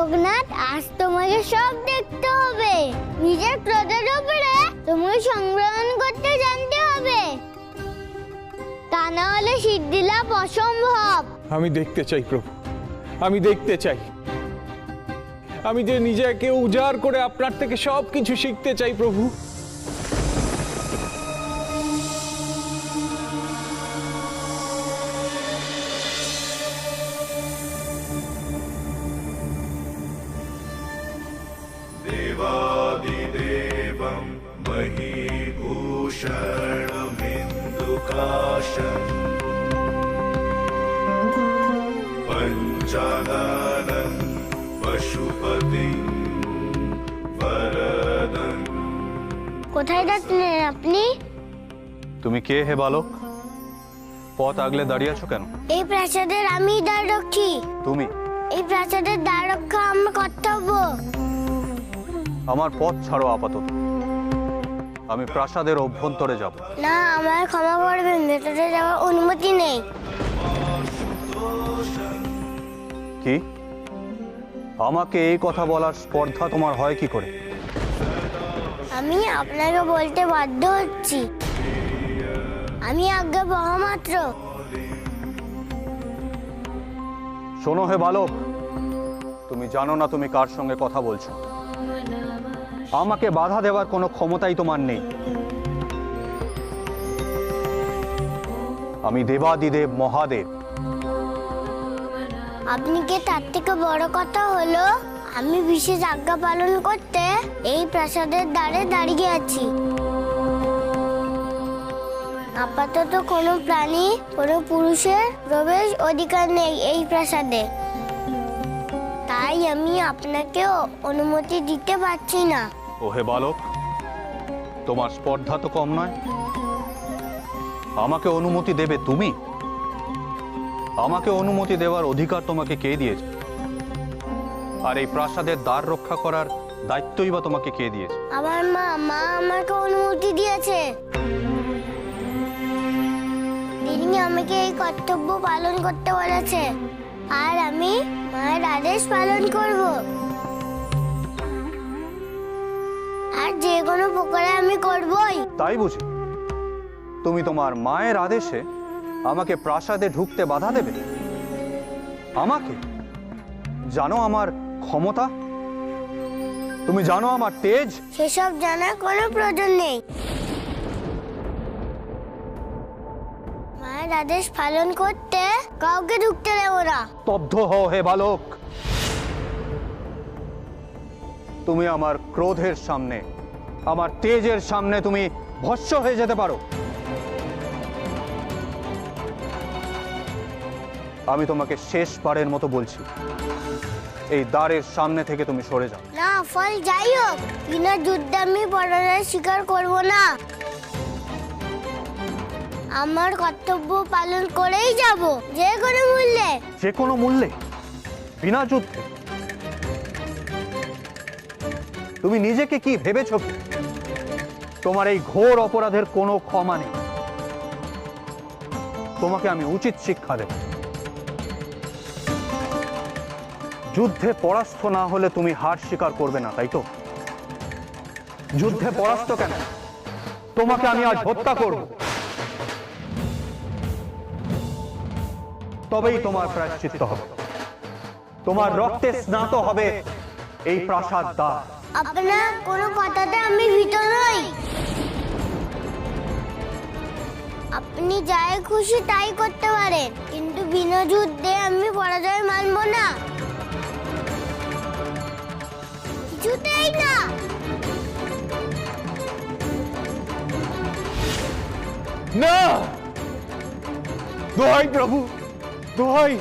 লোকনাথ, আজ তোমাকে সব দেখতে হবে। নিজের ক্রোধের উপরে তোমাকে সংগ্রহণ করতে জানতে হবে, তা না হলে সিদ্ধি লাভ অসম্ভব। আমি দেখতে চাই প্রভু, আমি দেখতে চাই। আমি যে নিজেকে উজাড় করে আপনার থেকে সবকিছু শিখতে চাই প্রভু। देवादिदेवं महीभूषणमिन्दुकाशम् पञ्चाननं पशुपतिं वरदम्। কোথায় যাচ্ছেন আপনি? তুমি কে হে বালক? পথ আগলে দাঁড়িয়ে আছো কেন? এই প্রাসাদের আমি দ্বার রক্ষী। তুমি? এই প্রাসাদের দ্বার রক্ষা আমার কর্তব্য। আমার পথ ছাড়ো আপাতত, আমি প্রাসাদের অভ্যন্তরে যাব। না, আমায় ক্ষমা করবেন, ভেতরে যাওয়ার অনুমতি নেই। কি? আমাকে এই কথা বলার স্পর্ধা তোমার হয় কি করে? আমি আপনাকে বলতে বাধ্য হচ্ছি, আমি আজ্ঞাবহ মাত্র। শোনো হে বালক, তুমি জানো না তুমি কার সঙ্গে কথা বলছো। আমাকে বাধা দেওয়ার কোনো ক্ষমতাই তোমার নেই। আমি দেবাদিদেব মহাদেব। আপনি কে তার থেকে বড় কথা হলো আমি বিশেষ আজ্ঞা পালন করতে এই প্রাসাদের দ্বারে দাঁড়িয়ে আছি। আপাতত কোনো প্রাণী, কোনো পুরুষের প্রবেশ অধিকার নেই এই প্রাসাদে, তাই আমি আপনাকে অনুমতি দিতে পারছি না। ও হে বালক, তোমার স্পর্ধা তো কম নয়। আমাকে অনুমতি দেবে তুমি? আমাকে অনুমতি দেওয়ার অধিকার তোমাকে কে দিয়েছে? আর এই প্রাসাদের দ্বার রক্ষা করার দায়িত্বই বা তোমাকে কে দিয়েছে? আমার মা আমাকে অনুমতি দিয়েছে। তিনি আমাকে এই কর্তব্য পালন করতে বলেছে, আর আমি মায়ের আদেশ পালন করব। আর যে কোনো প্রকারে আমি করবই। তাই বুঝি তুমি তোমার মায়ের আদেশে আমাকে প্রাসাদে ঢুকতে বাধা দেবে? আমাকে? জানো আমার ক্ষমতা? তুমি জানো আমার তেজ? সেসব জানার কোনো প্রয়োজন নেই। মায়ের আদেশ পালন করতে কাউকে ঢুকতে দেব না। স্তব্ধ হও হে বালক। তুমি আমার ক্রোধের সামনে, আমার তেজের সামনে তুমি ভস্ম হয়ে যেতে পারো। আমি তোমাকে শেষবারের মতো বলছি, এই দ্বারের সামনে থেকে তুমি সরে যাও। না, ফল যাই হোক, বিনা যুদ্ধে আমি পরাজয় স্বীকার করব না। আমার কর্তব্য পালন করেই যাব, যে কোনো মূল্যে। যে কোনো মূল্যে? বিনা যুদ্ধে? তুমি নিজেকে কি ভেবেছ কি? তোমার এই ঘোর অপরাধের কোনো ক্ষমা নেই। তোমাকে আমি উচিত শিক্ষা দেব। যুদ্ধে পরাস্ত না হলে তুমি হার স্বীকার করবে না, তাই তো? যুদ্ধে পরাস্ত কেন? তোমাকে আমি আজ হত্যা করব, তবেই তোমার প্রায়শ্চিত্ত হবে। তোমার রক্তে স্নাত হবে এই প্রাসাদ দ্বার। আপনার কোনো কথাতে আমি ভীত নই। আপনি যাই খুশি তাই করতে পারেন, কিন্তু বিনা যুদ্ধে আমি পরাজয় মানব না, কিছুতেই না। না, দোহাই প্রভু, দোহাই,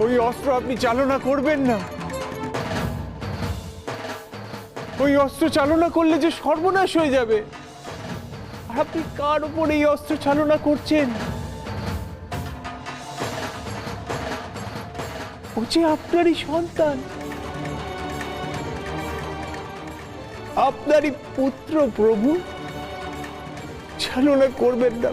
ওই অস্ত্র আপনি চালনা করবেন না। ওই অস্ত্র চালনা করলে যে সর্বনাশ হয়ে যাবে। আর আপনি কার উপর এই অস্ত্র চালনা করছেন? ও যে আপনারই সন্তান, আপনারই পুত্র প্রভু। চালনা করবেন না।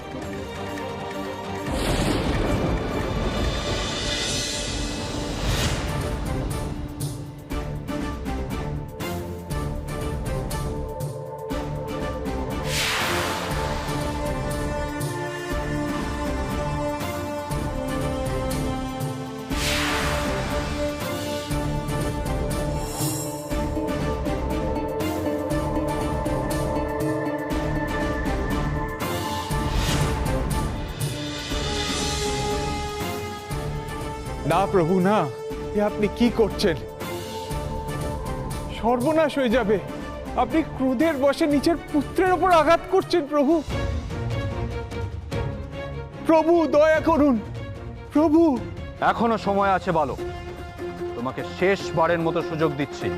না প্রভু না, এ আপনি কি করছেন? সর্বনাশ হয়ে যাবে। আপনি ক্রোধের বশে নিজের পুত্রের ওপর আঘাত করছেন প্রভু। প্রভু দয়া করুন প্রভু। এখনো সময় আছে বালক, তোমাকে শেষবারের মতো সুযোগ দিচ্ছি,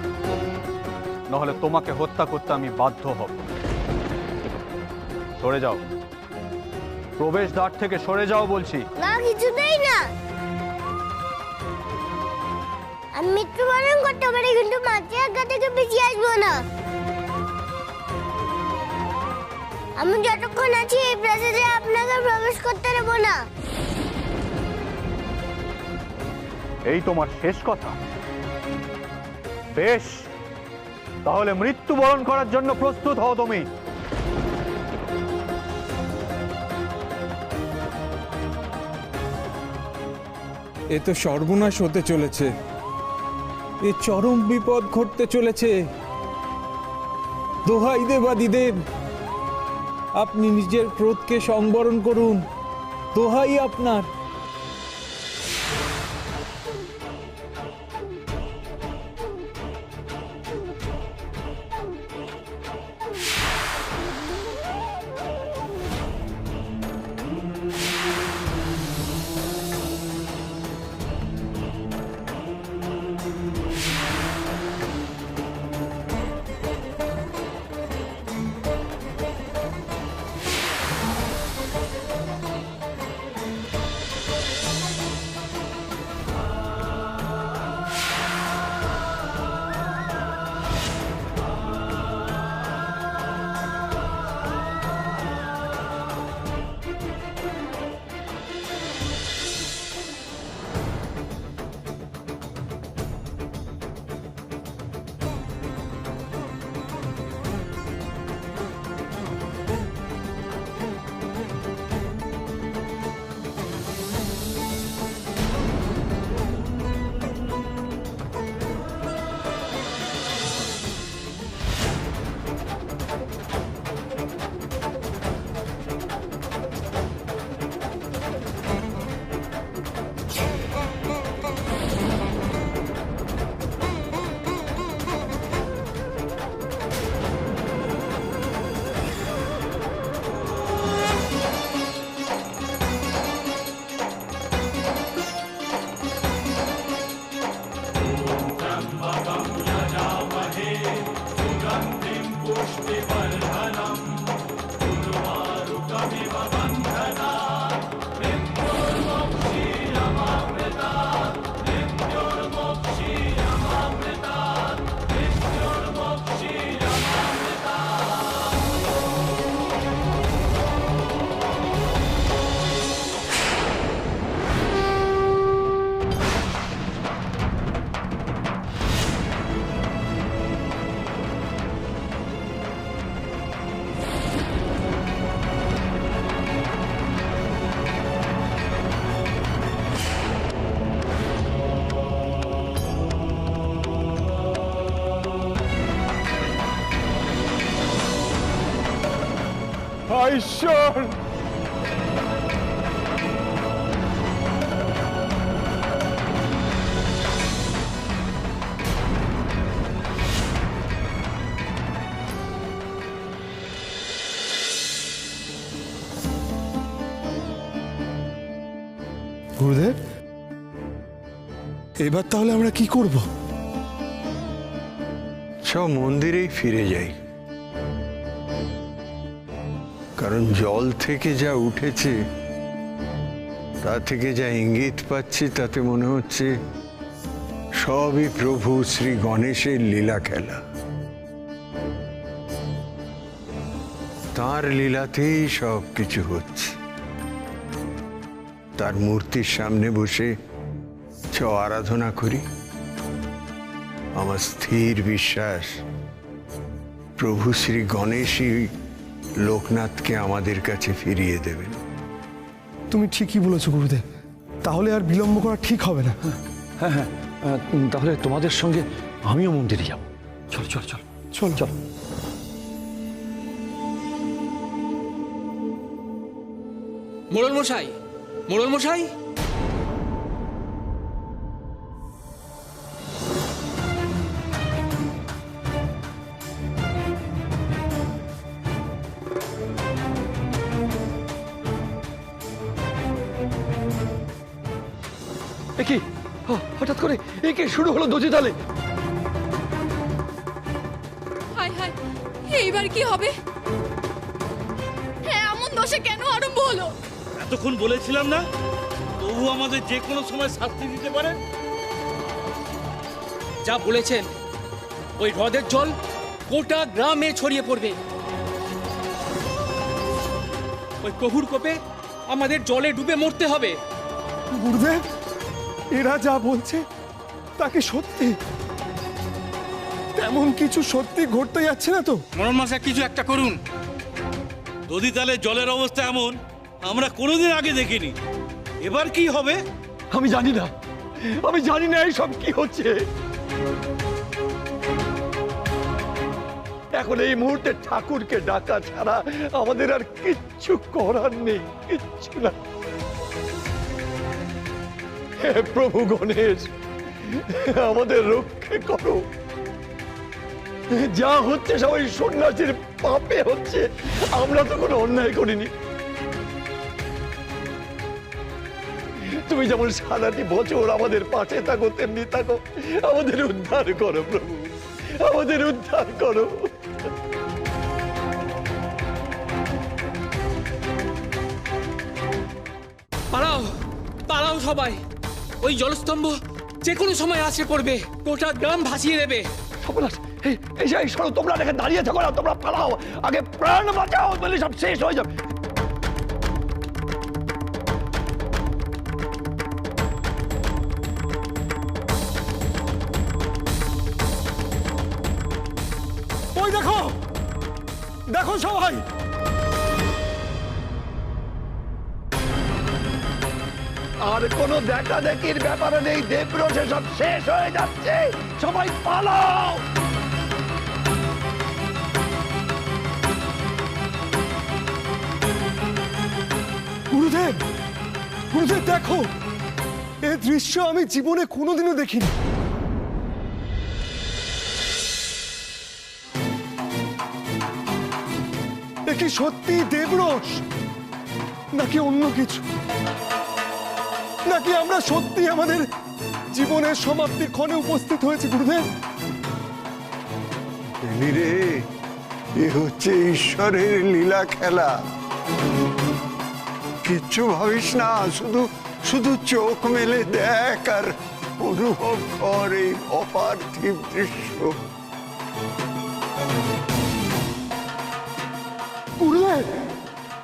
নাহলে তোমাকে হত্যা করতে আমি বাধ্য হব। সরে যাও, প্রবেশদ্বার থেকে সরে যাও বলছি। না, কিছুতেই না। আমি মৃত্যুবরণ করতে পারি, কিন্তু মাছের আজ্ঞা থেকে বেশি আসবো না। আমি যতক্ষণ আছি এই প্রাসাদে আপনাকে প্রবেশ করতে দেবো না। এই তোমার শেষ কথা? বেশ, তাহলে মৃত্যুবরণ করার জন্য প্রস্তুত হও তুমি। এ তো সর্বনাশ হতে চলেছে, এ চরম বিপদ ঘটতে চলেছে। দোহাই দেবাদিদেব, আপনি নিজের ক্রোধকে সংবরণ করুন, দোহাই আপনার। ঈশ্বর, গুরুদেব, এবার তাহলে আমরা কি করব? সব মন্দিরেই ফিরে যাই, কারণ জল থেকে যা উঠেছে তা থেকে যা ইঙ্গিত পাচ্ছি তাতে মনে হচ্ছে সবই প্রভু শ্রী গণেশের লীলা খেলা। তার লীলাতেই সব কিছু হচ্ছে। তার মূর্তির সামনে বসে আরাধনা করি। আমার স্থির বিশ্বাস প্রভু শ্রী গণেশই লোকনাথকে আমাদের কাছে ফিরিয়ে দেবেন। তুমি ঠিকই বলেছো গুরুদেব, তাহলে আর বিলম্ব করা ঠিক হবে না। হ্যাঁ হ্যাঁ, তাহলে তোমাদের সঙ্গে আমিও মন্দিরে যাব। চল চল চল চল চল। মোড়ল মশাই, মোড়ল মশাই, হঠাৎ করে একে শুরু হলো দোজে তালে। হায় হায়, এইবার কি হবে? হ্যাঁ, এমন দশা কেন আরম্ভ হলো? এতক্ষণ বলেছিলাম না, তবু আমাদের যে কোনো সময় শাস্তি দিতে পারে। যা বলেছেন, ওই হ্রদের জল গোটা গ্রামে ছড়িয়ে পড়বে। ওই প্রভুর কোপে আমাদের জলে ডুবে মরতে হবে। গুরুদেব, এরা যা বলছে তাকে সত্যি তেমন কিছু সত্যি ঘটতে যাচ্ছে না তো? মরণ মাসে কিছু একটা করুন। নদী তালে জলের অবস্থা এমন আমরা কোনোদিন আগে দেখিনি। এবার কি হবে? আমি জানি না, আমি জানি না এইসব কি হচ্ছে। এখন এই মুহূর্তে ঠাকুরকে ডাকা ছাড়া আমাদের আর কিচ্ছু করার নেই, কিচ্ছু না। হে প্রভু গণেশ, আমাদের রক্ষে করো। যা হচ্ছে সবাই সন্ন্যাসীর পাপে হচ্ছে, আমরা তো কোনো অন্যায় করিনি। তুমি যেমন সারাটি বছর আমাদের পাশে থাকো, তেমনি থাকো, আমাদের উদ্ধার করো প্রভু, আমাদের উদ্ধার করো। পালাও, পালাও সবাই। ওই জলস্তম্ভ যে কোনো সময় আসে পড়বে, গোটা গ্রাম ভাসিয়ে দেবে। সর্বনাশ, এই সরো, তোমরা দেখে দাঁড়িয়ে থাকো না, তোমরা পালাও, আগে প্রাণ বাঁচাও, বলে সব শেষ হয়ে যাবে। ওই দেখো, দেখো সবাই, আর কোনো দেখা দেখির ব্যাপারে নেই, দেবরসে সব শেষ হয়ে যাচ্ছে, সবাই পালাও। গুরুদেব, গুরুদেব দেখো, এই দৃশ্য আমি জীবনে কোনোদিনও দেখিনি। এ কি সত্যি দেবরস, নাকি অন্য কিছু? নাকি আমরা সত্যি আমাদের জীবনের সমাপ্তির ক্ষণে উপস্থিত হয়েছি গুরুদেব? রে, এ হচ্ছে ঈশ্বরের লীলা খেলা। কিচ্ছু ভাবিস না, শুধু শুধু চোখ মেলে দেখ আর অনুভব কর এই অপার্থিব দৃশ্য। গুরুদেব,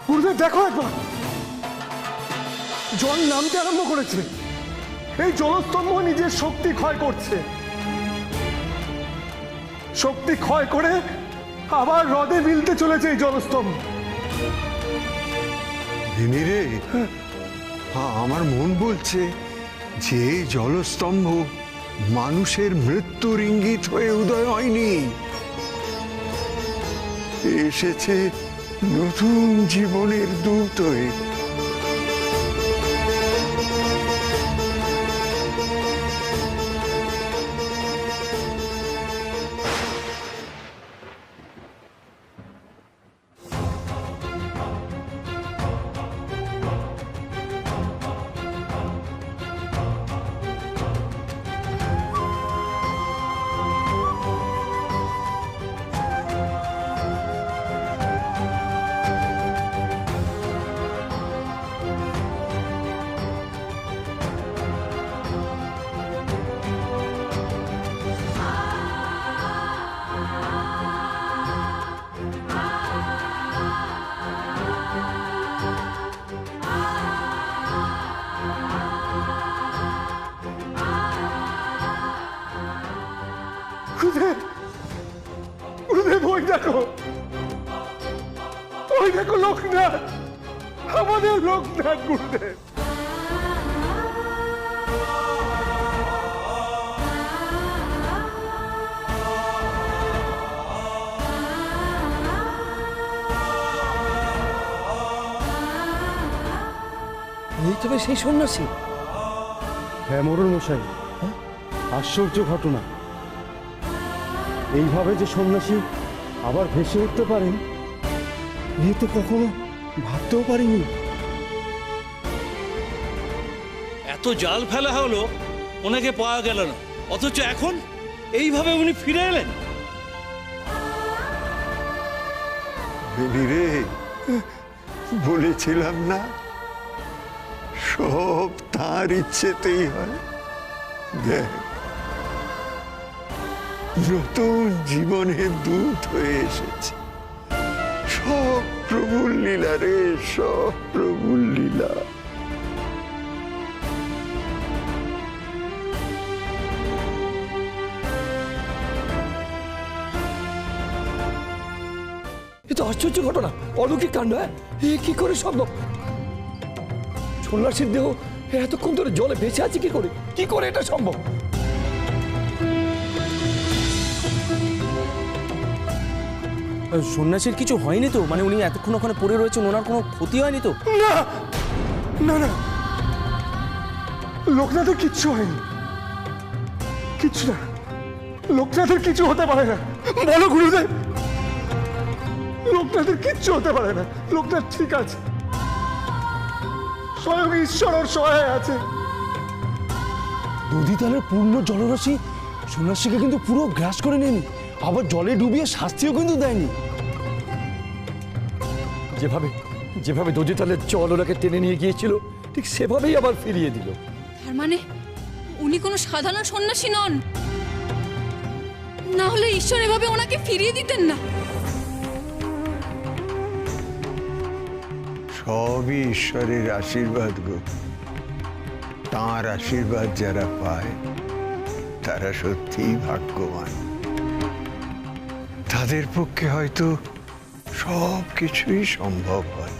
গুরুদেব দেখো একবার, জল নামতে আরম্ভ করেছে। এই জলস্তম্ভ নিজের শক্তি ক্ষয় করছে, শক্তি ক্ষয় করে আবার হ্রদে মিলতে চলেছে এই জলস্তম্ভ। রে, আমার মন বলছে যে এই জলস্তম্ভ মানুষের মৃত্যুর ইঙ্গিত হয়ে উদয় হয়নি, এসেছে নতুন জীবনের দূত হয়ে। গুরুদেব, গুরুদেব ওই দেখো, ওই দেখো লোকনাথ, আমাদের লোকনাথ গুরুদেব। এই তবে সেই সন্ন্যাসী। হ্যাঁ মোড়ল মশাই, আশ্চর্য ঘটনা। এইভাবে যে সন্ন্যাসী আবার ভেসে উঠতে পারেন, এ তো কখনো ভাবতেও পারিনি। এত জাল ফেলা হলো, ওনাকে পাওয়া গেল না, অথচ এখন এইভাবে উনি ফিরে এলেন। বেনি রে, বলেছিলাম না সব তার ইচ্ছেতেই হয়। দেখ, নতুন জীবনের দূত হয়ে এসেছে। সব প্রভুর লীলা রে, সব প্রভুর লীলা। এ তো আশ্চর্য ঘটনা, অলৌকিক কাণ্ড। হ্যাঁ, এ কি করে সম্ভব? সন্ন্যাসীর দেহ এতক্ষণ ধরে জলে ভেসে আছে কি করে? কি করে এটা সম্ভব? সন্ন্যাসীর কিছু হয়নি তো? মানে উনি এতক্ষণ ওখানে পড়ে রয়েছেন, ওনার কোনো ক্ষতি হয়নি তো? না না না, লোকনাথের কিচ্ছু হয়নি, কিচ্ছু না। লোকনাথের কিছু হতে পারে না, বলো গুরুদেব। লোকনাথের কিচ্ছু হতে পারে না, লোকনাথ ঠিক আছে। স্বয়ং ঈশ্বর ওর সহায় আছে। নদীতালের পূর্ণ জলরাশি সন্ন্যাসীকে কিন্তু পুরো গ্রাস করে নেয়নি, আবার জলে ডুবিয়ে শাস্তিও কিন্তু দেয়নি। যেভাবে যেভাবে দধিতালের জল ওনাকে টেনে নিয়ে গিয়েছিল, ঠিক সেভাবেই আবার ফিরিয়ে দিল। তার মানে উনি কোনো সাধারণ সন্ন্যাসী নন, না হলে ঈশ্বর এভাবে ওনাকে ফিরিয়ে দিতেন না। সবই ঈশ্বরের আশীর্বাদ গো। তাঁর আশীর্বাদ যারা পায় তারা সত্যিই ভাগ্যবান। তাদের পক্ষে হয়তো সব কিছুই সম্ভব হয়।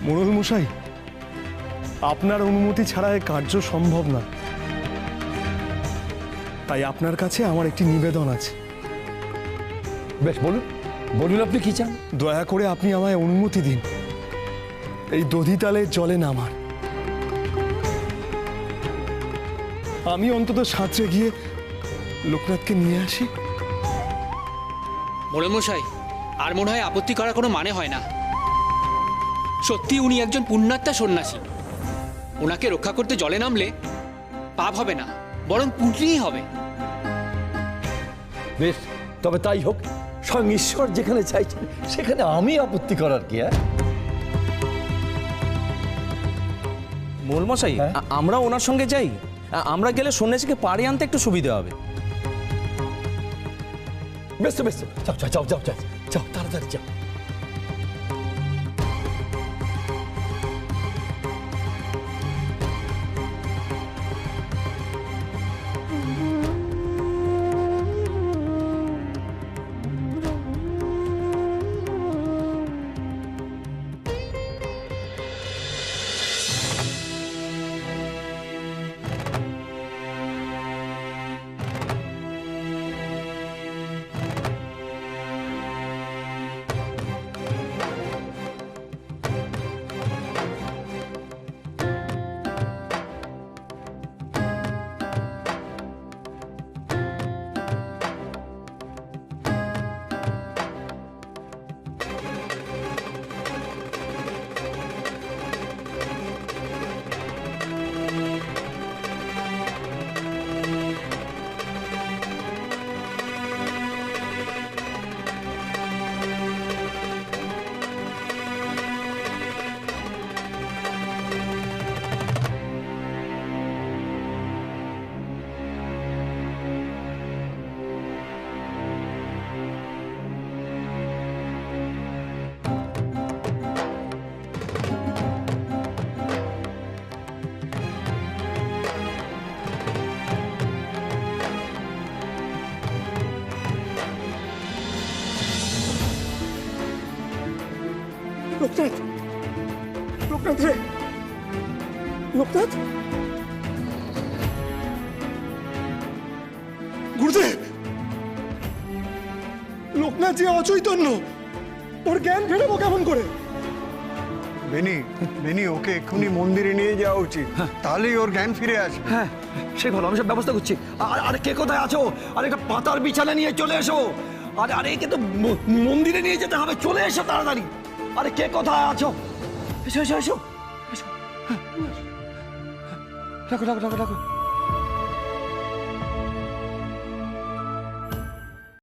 মোড়ল মশাই, আপনার অনুমতি ছাড়া এ কার্য সম্ভব না। তাই আপনার কাছে আমার একটি নিবেদন আছে। বেশ, বলুন বলুন, আপনি কি চান? দয়া করে আপনি আমায় অনুমতি দিন এই দধিতালের জলে নামার। আমি অন্তত সাঁতরে গিয়ে লোকনাথকে নিয়ে আসি। মোড়লমশাই, আর মনে হয় আপত্তি করার কোনো মানে হয় না। সত্যি উনি একজন পুণ্যাত্মা সন্ন্যাসী। ওনাকে রক্ষা করতে জলে নামলে পাপ হবে না, বরং পুণ্যই হবে। বেশ, তবে তাই হোক। স্বয়ং ঈশ্বর যেখানে চাইছেন সেখানে আমি আপত্তি করার কি? হ্যাঁ, মোড়লমশাই, আমরা ওনার সঙ্গে যাই। আমরা গেলে সন্ন্যাসীকে পাড়ে আনতে একটু সুবিধা হবে। বেশ তো বেশ তো, যাও যাও যাও যাও যাও যাও, তাড়াতাড়ি যাও। লোকনাথ, লোকনাথ রে, লোকনাথ। গুরুদেব, লোকনাথ যে অচৈতন্য, ওর জ্ঞান ফেরাবো কেমন করে? বেনি, বেনি, ওকে এক্ষুনি মন্দিরে নিয়ে যাওয়া উচিত, তাহলেই ওর জ্ঞান ফিরে আসবে। হ্যাঁ, সে ভালো, আমি সব ব্যবস্থা করছি। আরে কে কোথায় আছো? আরে একটা পাতার বিছানা নিয়ে চলে এসো। আরে আরে একে তো মন্দিরে নিয়ে যেতে হবে, চলে এসো তাড়াতাড়ি। আরে কে কোথায় আছো? এসো এসো এসো এসো। রাখো রাখো রাখো রাখো